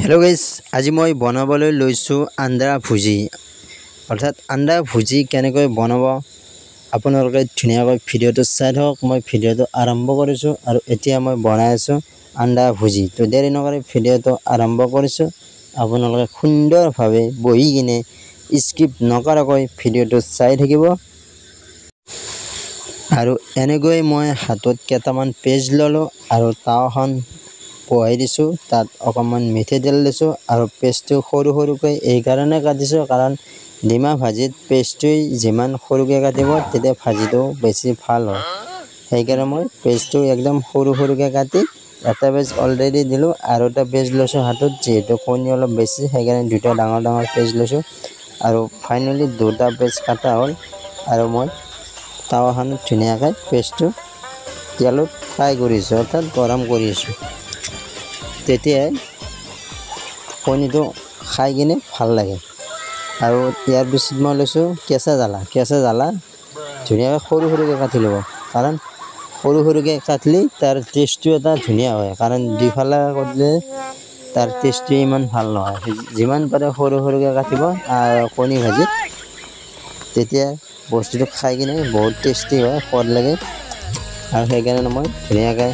Hello guys আজি মই বনাবলৈ লৈছো আন্ডা ভুজি অৰ্থাৎ আন্ডা ভুজি কেনেকৈ বনাব আপোনালোকে ধুনীয়াকৈ ভিডিওটো চাই থাকক মই ভিডিওটো আৰম্ভ কৰিছো আৰু এতিয়া মই বনাই আছো আন্ডা ভুজি তো দেৰি নকৰি ভিডিওটো আৰম্ভ কৰিছো আপোনালোকে সুন্দৰভাৱে বহি কিনে স্কিপ নকৰাকৈ ভিডিওটো চাই থাকিব আৰু এনেকৈ মই হাতত কেইটামান পেজ ললো আৰু তাওখন পহাই দিছো তাত অকমান মিঠা তেল দিছো আৰু পেষ্টটো সৰু সৰুকৈ এই কাৰণে কাটিছো কাৰণ ডিমা ভাজিত পেষ্টটো যিমান সৰুকৈ কাটিব তেতিয়া ভাজিটো বেছি ভাল হয় সেইকাৰণে মই পেষ্টটো একদম সৰু সৰুকৈ কাটি এটা পেজ অলৰেডি দিলো আৰু এটা পেজ লৈছো হাতত যেটো কণী অলপ বেছি সেইকাৰণে দুটা ডাঙৰ ডাঙৰ পেজ লৈছো আৰু ফাইনালি দুটা পেজ কাটা হ'ল আৰু মই তাৱাখনত ধুনীয়াকৈ পেষ্টটো তেলত ফ্ৰাই কৰিছো অৰ্থাৎ গৰম কৰিছো তেতিয়া কণীটো খাই কিনে ভাল লাগে আৰু ইয়াৰ পিছত মই লৈছো কেঁচা জ্বালা ধুনীয়াকৈ সৰু সৰুকৈ কাটি ল'ব কাৰণ সৰু সৰুকৈ কাটলি তাৰ টেষ্টটো এটা ধুনীয়া হয় কাৰণ দুইফালে কৰিলে তাৰ টেষ্টটো ইমান ভাল নহয় যিমান পাৰে সৰু সৰুকৈ কাটিব কণী ভাজি তেতিয়া বস্তুটো খাই কিনে বহুত টেষ্টি হয় সোৱাদ লাগে আৰু সেইকাৰণে মই ধুনীয়াকৈ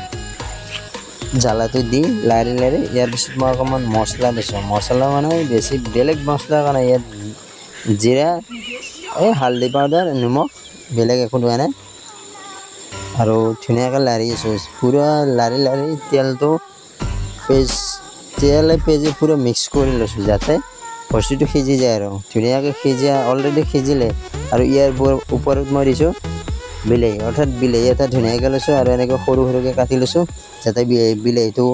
জ্বালাটো দি লাৰি লাৰি ইয়াৰ পিছত মই অকমান মছলা দিছো মছলা মানে বেছি বেলেগ মছলা কাৰণে ইয়াত জিৰা এই হালধি পাউডাৰ নিমখ বেলেগ একো দিয়া নাই আৰু ধুনীয়াকৈ লাৰি আছো পুৰা লাৰি লাৰি তেলটো পেজে পুৰা মিক্স কৰি লৈছো যাতে বস্তুটো সিজি যায় আৰু ধুনীয়াকৈ সিজা অলৰেডি সিজিলে আৰু ইয়াৰ ওপৰত মই দিছো বিলাহী অৰ্থাৎ বিলাহী এটা ধুনীয়াকৈ লৈছো আৰু এনেকৈ সৰু সৰুকৈ কাটি লৈছো যাতে বিলাহীটো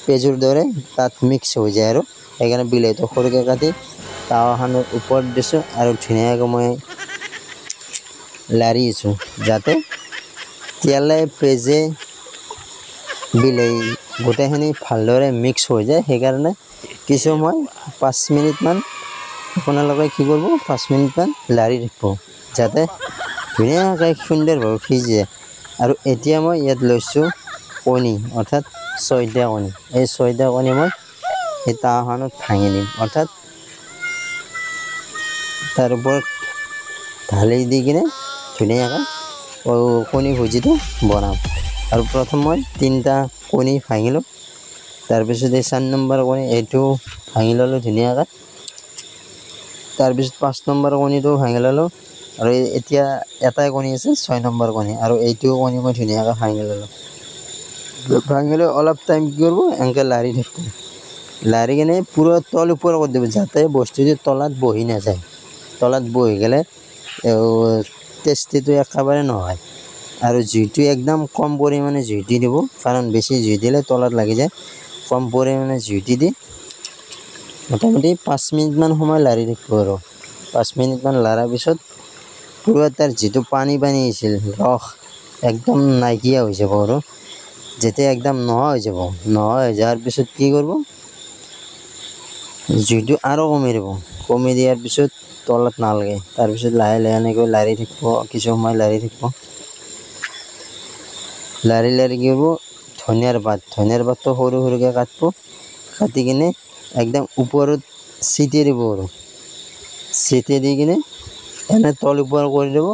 পেজৰ দৰে তাত মিক্স হৈ যায় আৰু সেইকাৰণে বিলাহীটো সৰুকৈ কাটি তাৱাখনৰ ওপৰত দিছো আৰু ধুনীয়াকৈ মই লাৰি আছো যাতে তেলে পেজে বিলাহী গোটেইখিনি ভালদৰে মিক্স হৈ যায় সেইকাৰণে কিছু মই 5 মিনিট মান আপোনালোকে কি কৰিব 5 মিনিট মান লাৰি থাকিব যাতে ধুনীয়াকৈ সুন্দৰভাৱে সিজে আৰু এতিয়া মই ইয়াত লৈছো কণী অৰ্থাৎ 6টা কণী এই 6টা কণী মই এই তাৱাখনত ভাঙি দিম অৰ্থাৎ তাৰ ওপৰত ঢালি দি কিনে ধুনীয়াকৈ কণী ভুজিটো বনাম আৰু প্ৰথম মই 3টা কণী ভাঙিলো তাৰপিছত এই 4 নম্বৰ কণী এইটো ভাঙি ললো ধুনীয়াকৈ তাৰপিছত 5 নম্বৰ কণীটো ভাঙি ললো আৰু এতিয়া এটাই কণী আছে 6 নম্বৰ কণী আৰু এইটো কণী মই ধুনীয়াকৈ ভাঙি ললো ভাঙিলে অলপ টাইম কি কৰিব এনেকৈ লাৰি থাকিব লাৰি কিনে পুৰা তল ওপৰ কৰি দিব যাতে বস্তুটো তলত বহি নাযায় তলত বহি গ'লে টেষ্টিটো একেবাৰে নহয় আৰু জুইটো একদম কম পৰিমাণে জুই দি দিব কাৰণ বেছি জুই দিলে তলত লাগি যায় কম পৰিমাণে জুই দি মোটামুটি 5 মিনিট মান সময় লাৰি থাকিব আৰু 5 মিনিট মান লাৰাৰ পিছত পুৰা তাৰ যেটো পানী আছিল ৰস একদম নাইকিয়া হৈ যাব আৰু যেতিয়া একদম নোহোৱা হৈ যাব নোহোৱা হৈ যোৱাৰ পিছত কি কৰিব জুইটো আৰু কমি দিয়াৰ পিছত তলত নালাগে তাৰপিছত লাহে লাহে এনেকৈ লাৰি থাকিব কিছু সময় লাৰি থাকিব লাৰি লাৰি কি কৰিব ধনিয়াৰ পাতটো সৰু সৰুকৈ কাটিব কাটি কিনে একদম ওপৰত ছিটিয়াই দিব আৰু ছিটিয়াই দি কিনে এনে তল ওপৰ কৰি দিব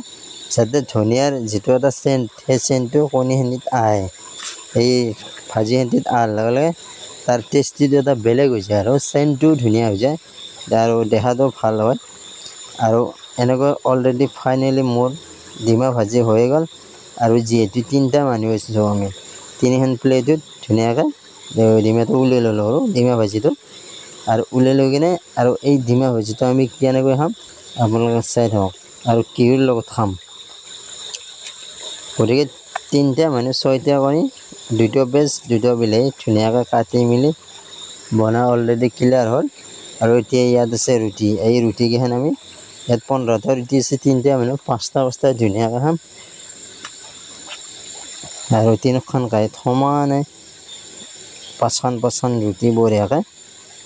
যাতে ধনিয়াৰ যেটো এটা সেন্ট সেই সেন্টটো কণীখিনিত আহে এই ভাজিখিনিত আহাৰ লগে লগে তাৰ টেষ্টিটো এটা বেলেগ হৈ যায় আৰু সেন্টটো ধুনীয়া হৈ যায় আৰু দেখাটো ভাল হয় আৰু এনেকৈ অলৰেডি ফাইনেলি মোৰ ডিমা ভাজি হৈ গ'ল আৰু যেহেতু 3টা মানুহ আছো আমি 3খন প্লেটত ধুনীয়াকৈ ডিমাটো উলিয়াই ল'লো আৰু ডিমা ভাজিটো আৰু উলিয়াই লৈ কিনে আৰু এই ডিমা ভাজিটো আমি কেনেকৈ খাম আপোনালোকে চাই থাকক আৰু কিহৰ লগত খাম গতিকে 3টা মানুহ 6টা কণী 2টা পেজ 2টা বিলাহী ধুনীয়াকৈ কাটি মিলি বনা অলৰেডি ক্লিয়াৰ হ'ল আৰু এতিয়া ইয়াত আছে ৰুটি এই ৰুটিকেইখন আমি ইয়াত 15টা ৰুটি আছে 3টা মানুহ 5টা ধুনীয়াকৈ খাম আৰু 3খন খাই সমানে 5খন ৰুটি বঢ়িয়াকৈ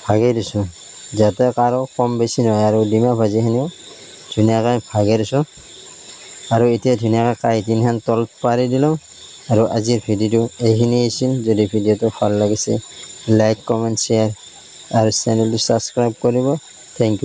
ভাগি দিছোঁ যাতে কাৰো কম বেছি নহয় আৰু ডিমা ভাজিখিনিও ধুনীয়াকৈ ভাগি দিছোঁ আৰু এতিয়া ধুনীয়াকৈ কাঁহীখন তলত পাৰি দিলোঁ আৰু আজিৰ ভিডিঅ'টো এইখিনি আছিল যদি ভিডিঅ'টো ভাল লাগিছে লাইক কমেণ্ট শ্বেয়াৰ আৰু চেনেলটো ছাবস্ক্ৰাইব কৰিব। Thank U.